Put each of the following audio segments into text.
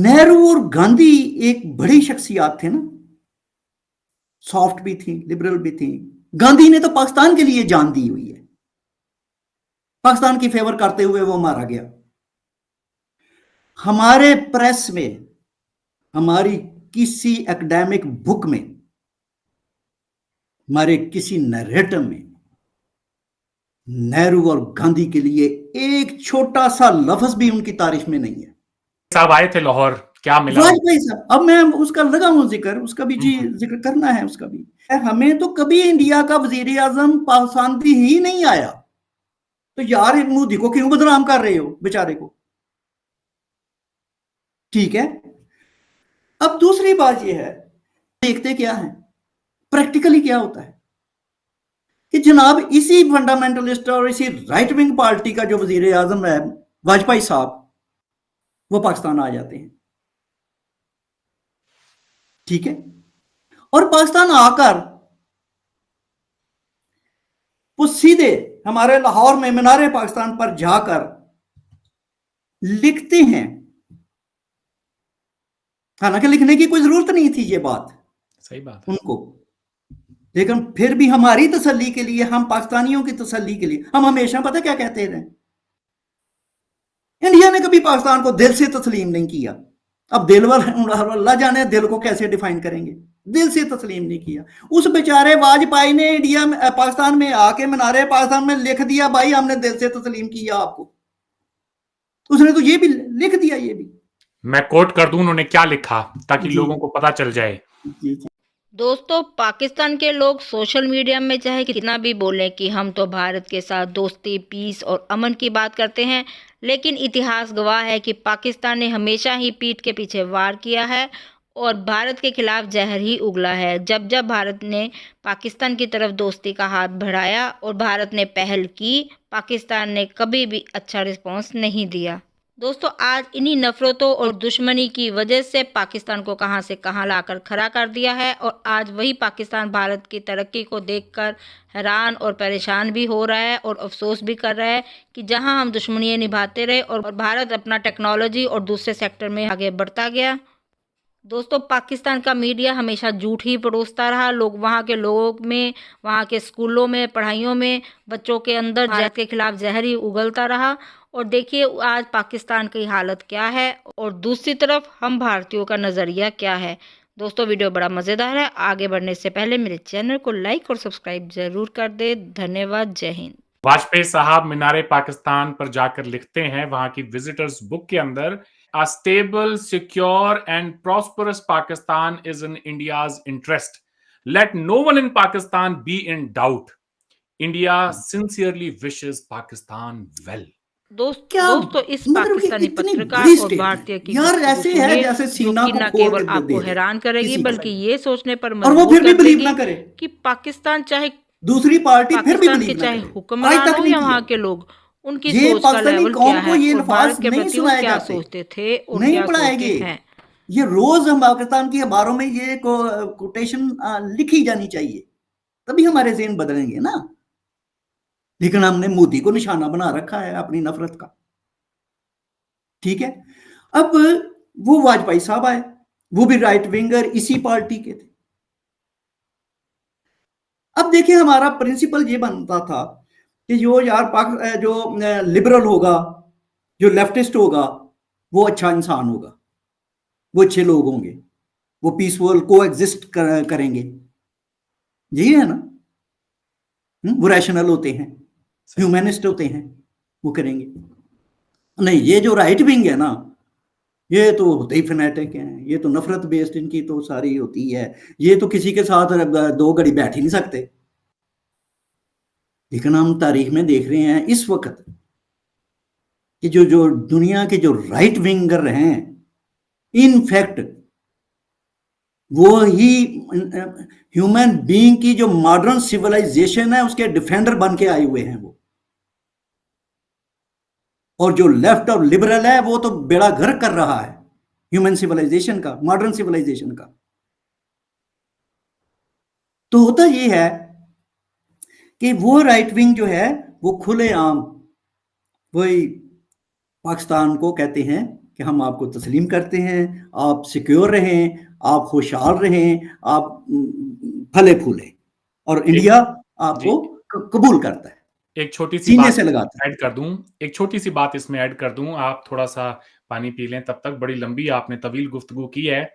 नेहरू और गांधी एक बड़ी शख्सियत थे ना, सॉफ्ट भी थी, लिबरल भी थी। गांधी ने तो पाकिस्तान के लिए जान दी हुई है, पाकिस्तान की फेवर करते हुए वो मारा गया। हमारे प्रेस में, हमारी किसी एकेडमिक बुक में, हमारे किसी नैरेटिव में नेहरू और गांधी के लिए एक छोटा सा लफ्ज भी उनकी तारीफ में नहीं है। साहब आए थे लाहौर, क्या मिला? वाजपेयी साहब, अब मैं उसका लगा हूं जिक्र, उसका भी जी जिक्र करना है उसका भी। हमें तो कभी इंडिया का वजीर आजम पसंद ही नहीं आया, तो यार मोदी को क्यों बदनाम कर रहे हो बेचारे को? ठीक है। अब दूसरी बात यह है, देखते क्या है प्रैक्टिकली क्या होता है कि जनाब इसी फंडामेंटलिस्ट और इसी राइट विंग पार्टी का जो वजीर आजम है वाजपेयी साहब, वो पाकिस्तान आ जाते हैं। ठीक है। और पाकिस्तान आकर वो सीधे हमारे लाहौर में मीनारे पाकिस्तान पर जाकर लिखते हैं, हालांकि लिखने की कोई जरूरत नहीं थी, ये बात सही बात है उनको, लेकिन फिर भी हमारी तसल्ली के लिए, हम पाकिस्तानियों की तसल्ली के लिए हम हमेशा पता क्या कहते रहे, इंडिया ने कभी पाकिस्तान को दिल से तस्लीम नहीं किया। अब दिल वाला अल्लाह जाने दिल को कैसे डिफाइन करेंगे, दिल से तस्लीम नहीं किया। उस बेचारे वाजपेयी ने इंडिया में, पाकिस्तान में आके मीनारे पाकिस्तान में लिख दिया, भाई हमने दिल से तस्लीम किया आपको। उसने तो ये भी लिख दिया, ये भी मैं कोट कर दूं उन्होंने क्या लिखा ताकि जी लोगों को पता चल जाए। जी जी। दोस्तों, पाकिस्तान के लोग सोशल मीडिया में चाहे कितना भी बोलें कि हम तो भारत के साथ दोस्ती, पीस और अमन की बात करते हैं, लेकिन इतिहास गवाह है कि पाकिस्तान ने हमेशा ही पीठ के पीछे वार किया है और भारत के खिलाफ जहर ही उगला है। जब जब भारत ने पाकिस्तान की तरफ दोस्ती का हाथ बढ़ाया और भारत ने पहल की, पाकिस्तान ने कभी भी अच्छा रिस्पॉन्स नहीं दिया। दोस्तों, आज इन्हीं नफरतों और दुश्मनी की वजह से पाकिस्तान को कहां से कहां लाकर खड़ा कर दिया है और आज वही पाकिस्तान भारत की तरक्की को देखकर हैरान और परेशान भी हो रहा है और अफसोस भी कर रहा है कि जहां हम दुश्मनियां निभाते रहे और भारत अपना टेक्नोलॉजी और दूसरे सेक्टर में आगे बढ़ता गया। दोस्तों, पाकिस्तान का मीडिया हमेशा झूठ ही परोसता रहा। लोग वहाँ के लोगों में, वहाँ के स्कूलों में, पढ़ाइयों में, बच्चों के अंदर भारत के खिलाफ जहर ही उगलता रहा। और देखिए आज पाकिस्तान की हालत क्या है और दूसरी तरफ हम भारतीयों का नज़रिया क्या है। दोस्तों, वीडियो बड़ा मज़ेदार है। आगे बढ़ने से पहले मेरे चैनल को लाइक और सब्सक्राइब जरूर कर दे। धन्यवाद। जय हिंद। वाजपेयी साहब मीनारे पाकिस्तान पर जाकर लिखते हैं वहां की विजिटर्स बुक के अंदर, A stable, secure and prosperous Pakistan is in India's interest. Let no one in Pakistan be in doubt. India sincerely wishes Pakistan well. दोस्तों, इस मतलब पाकिस्तानी इतनी पत्रकार बड़ी और statement भारतीय की यार, गुफ्तगू ऐसे है सुनिए, जैसे जो सीना कि को न खोल केवल के आपको दे दे हैरान करेगी किसी का, बल्कि ये सोचने पर और वो मजबूर फिर भी कर बिलीव देगी ना करे, कि पाकिस्तान चाहे दूसरी पार्टी फिर भी पाकिस्तान के बिलीव ना चाहे करे। आज हुक्मरान तक हो नहीं या वहाँ किया के लोग, उनकी ये, सोच का पाकिस्तानी लेवल कौम क्या को है ये और भारत अल्फाज के नहीं प्रति वो सुनाए क्या जाते, सोचते थे और नहीं क्या पढ़ाएंगे। सोचते हैं। ये रोज हम पाकिस्तान की अखबारों में ये कोटेशन लिखी जानी चाहिए, तभी हमारे ज़हन बदलेंगे ना। लेकिन हमने मोदी को निशाना बना रखा है अपनी नफरत का। ठीक है। अब वो वाजपेयी साहब आए, वो भी राइट विंगर इसी पार्टी के थे। अब देखिए हमारा प्रिंसिपल ये बनता था कि जो यार जो लिबरल होगा, जो लेफ्टिस्ट होगा, वो अच्छा इंसान होगा, वो अच्छे लोग होंगे, वो पीसफुल को एग्जिस्ट करेंगे, यही है ना। वो रैशनल होते हैं, ह्यूमनिस्ट होते हैं, वो करेंगे। नहीं, ये जो राइट विंग है ना, ये तो होते ही फैनेटिक हैं, ये तो नफरत बेस्ड इनकी तो सारी होती है। ये तो किसी के साथ दो घड़ी बैठ ही नहीं सकते। लेकिन हम तारीख में देख रहे हैं इस वक्त कि जो जो दुनिया के जो राइट विंगर हैं, इनफैक्ट वो ही ह्यूमन बीइंग की जो मॉडर्न सिविलाइजेशन है उसके डिफेंडर बन के आए हुए हैं वो। और जो लेफ्ट और लिबरल है वो तो बेड़ा गर्क कर रहा है ह्यूमन सिविलाइजेशन का, मॉडर्न सिविलाइजेशन का। तो होता ये है कि वो राइट विंग जो है वो खुलेआम वही पाकिस्तान को कहते हैं कि हम आपको तस्लीम करते हैं, आप सिक्योर रहें, आप खुशहाल रहें, आप फले फूले, और इंडिया आपको कबूल करता है, एक छोटी सी सीने बात से लगाता है। ऐड कर दूं, एक छोटी सी बात इसमें ऐड कर दूं, आप थोड़ा सा पानी पी लें तब तक। बड़ी लंबी आपने तवील गुफ्तगू की है।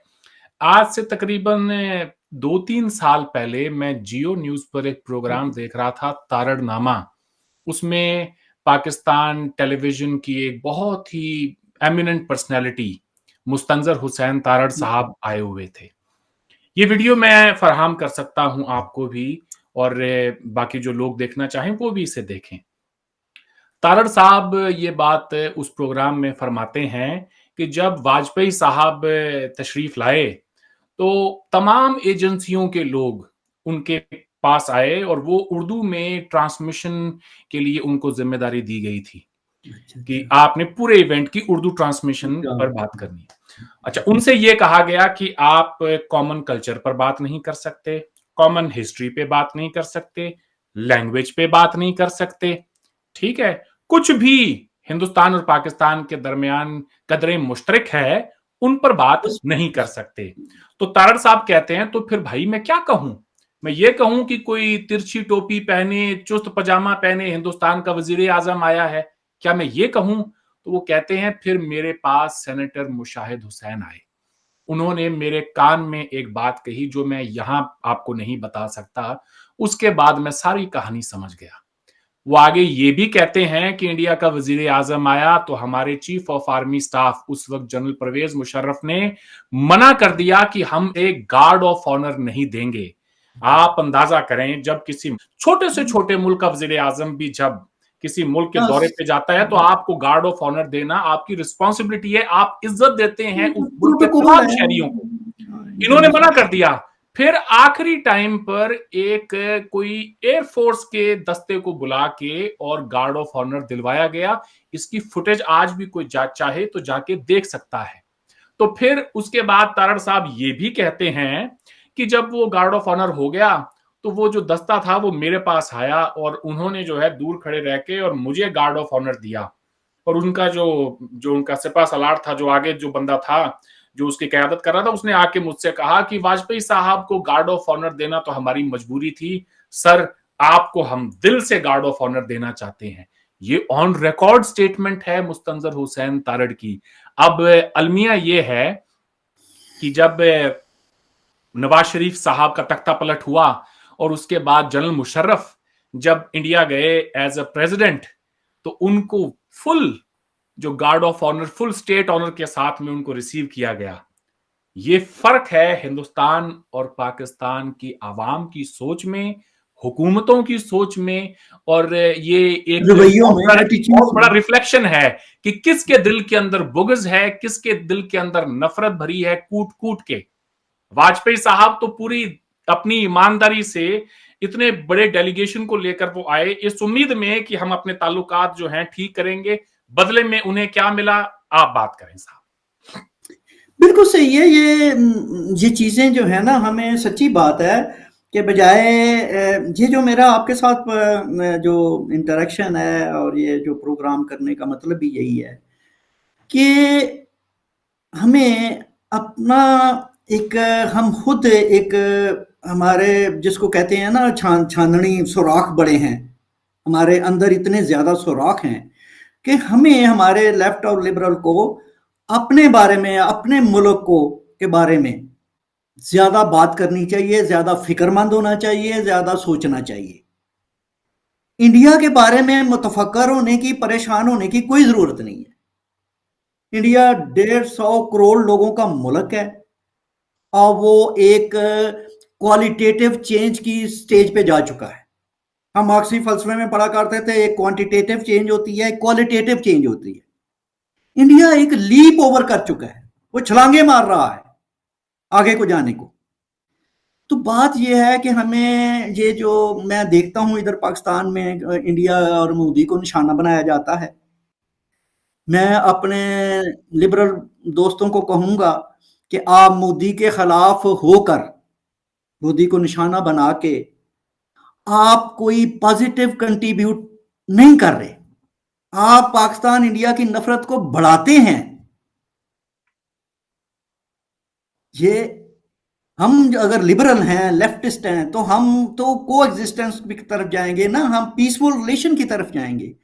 आज से तकरीबन 2-3 साल पहले मैं जियो न्यूज पर एक प्रोग्राम देख रहा था, तारड़नामा। उसमें पाकिस्तान टेलीविजन की एक बहुत ही एमिनेंट पर्सनैलिटी मुस्तंजर हुसैन तारड़ साहब आए हुए थे। ये वीडियो मैं फराहम कर सकता हूं आपको भी, और बाकी जो लोग देखना चाहें वो भी इसे देखें। तारड़ साहब ये बात उस प्रोग्राम में फरमाते हैं कि जब वाजपेयी साहब तशरीफ लाए तो तमाम एजेंसियों के लोग उनके पास आए और वो उर्दू में ट्रांसमिशन के लिए उनको जिम्मेदारी दी गई थी अच्छा, कि अच्छा। आपने पूरे इवेंट की उर्दू ट्रांसमिशन पर बात करनी है। अच्छा, उनसे ये कहा गया कि आप कॉमन कल्चर पर बात नहीं कर सकते, कॉमन हिस्ट्री पे बात नहीं कर सकते, लैंग्वेज पे बात नहीं कर सकते, ठीक है? कुछ भी हिंदुस्तान और पाकिस्तान के दरमियान कदरें मुश्तरक है, उन पर बात बस नहीं कर सकते। तो तारड़ साहब कहते हैं, तो फिर भाई मैं क्या कहूं? मैं ये कहूं कि कोई तिरछी टोपी पहने, चुस्त पजामा पहने हिंदुस्तान का वजीर आजम आया है, क्या मैं ये कहूं? तो वो कहते हैं, फिर मेरे पास सेनेटर मुशाहिद हुसैन आए। उन्होंने मेरे कान में एक बात कही जो मैं यहां आपको नहीं बता सकता। उसके बाद मैं सारी कहानी समझ गया। वो आगे ये भी कहते हैं कि इंडिया का वजीर आजम आया तो हमारे चीफ ऑफ आर्मी स्टाफ उस वक्त जनरल परवेज मुशर्रफ ने मना कर दिया कि हम एक गार्ड ऑफ ऑनर नहीं देंगे। आप अंदाजा करें, जब किसी छोटे से छोटे मुल्क का वजीर आजम भी जब किसी मुल्क के दौरे पे जाता है तो आपको गार्ड ऑफ ऑनर देना आपकी रिस्पॉन्सिबिलिटी है। आप इज्जत देते हैं उस मुल्क के प्रोटोकॉल तमाम है, शहरियों को। इन्होंने मना कर दिया। फिर आखिरी टाइम पर एक कोई एयरफोर्स के दस्ते को बुला के और गार्ड ऑफ ऑनर दिलवाया गया। इसकी फुटेज आज भी कोई चाहे तो जाके देख सकता है। तो फिर उसके बाद तारड़ साहब ये भी कहते हैं कि जब वो गार्ड ऑफ ऑनर हो गया तो वो जो दस्ता था वो मेरे पास आया और उन्होंने जो है दूर खड़े रह के और मुझे गार्ड ऑफ ऑनर दिया। और उनका जो उनका सिपा सलार था, जो आगे जो बंदा था जो उसकी क़यादत कर रहा था, उसने आके मुझसे कहा कि वाजपेयी साहब को गार्ड ऑफ ऑनर देना तो हमारी मजबूरी थी सर, आपको हम दिल से गार्ड ऑफ ऑनर देना चाहते हैं। ये ऑन रिकॉर्ड स्टेटमेंट है मुस्तंजर हुसैन तारड़ की। अब अलमिया ये है कि जब नवाज शरीफ साहब का तख्ता पलट हुआ और उसके बाद जनरल मुशर्रफ जब इंडिया गए एज अ प्रेसिडेंट, तो उनको फुल जो guard of honour, full state honour के साथ में उनको रिसीव किया गया। ये फर्क है हिंदुस्तान और पाकिस्तान की आवाम की सोच में, हुकूमतों की सोच में, और ये एक रवैयों में, बहुत एटीट्यूड्स बड़ा में। रिफ्लेक्शन है कि किसके दिल के अंदर बुग़्ज़ है, किसके दिल के अंदर नफरत भरी है कूट कूट के। वाजपेयी साहब तो पूरी अपनी ईमानदारी से इतने बड़े डेलीगेशन को लेकर वो आए इस उम्मीद में कि हम अपने ताल्लुकात जो हैं ठीक करेंगे। बदले में उन्हें क्या मिला, आप बात करें साहब। बिल्कुल सही है। ये चीजें जो है ना, हमें सच्ची बात है कि बजाय ये जो मेरा आपके साथ जो इंटरेक्शन है और ये जो प्रोग्राम करने का मतलब भी यही है कि हमें अपना एक हम खुद एक हमारे जिसको कहते हैं ना छाननी सुराख बड़े हैं, हमारे अंदर इतने ज़्यादा सुराख हैं कि हमें हमारे लेफ्ट और लिबरल को अपने बारे में, अपने मुल्क को के बारे में ज़्यादा बात करनी चाहिए, ज़्यादा फ़िक्रमंद होना चाहिए, ज़्यादा सोचना चाहिए। इंडिया के बारे में मुतफक्कर होने की, परेशान होने की कोई ज़रूरत नहीं है। इंडिया 150 करोड़ लोगों का मुल्क है और वो एक क्वालिटेटिव चेंज की स्टेज पे जा चुका है। हम मार्क्सी फलसफे में पढ़ा करते थे, एक क्वांटिटेटिव चेंज होती है, एक क्वालिटेटिव चेंज होती है। इंडिया एक लीप ओवर कर चुका है, वो छलांगे मार रहा है आगे को जाने को। तो बात यह है कि हमें ये जो मैं देखता हूं इधर पाकिस्तान में इंडिया और मोदी को निशाना बनाया जाता है। मैं अपने लिबरल दोस्तों को कहूंगा कि आप मोदी के खिलाफ होकर, मोदी को निशाना बना के आप कोई पॉजिटिव कंट्रीब्यूट नहीं कर रहे। आप पाकिस्तान इंडिया की नफरत को बढ़ाते हैं। ये हम अगर लिबरल हैं, लेफ्टिस्ट हैं, तो हम तो को एग्जिस्टेंस की तरफ जाएंगे ना, हम पीसफुल रिलेशन की तरफ जाएंगे।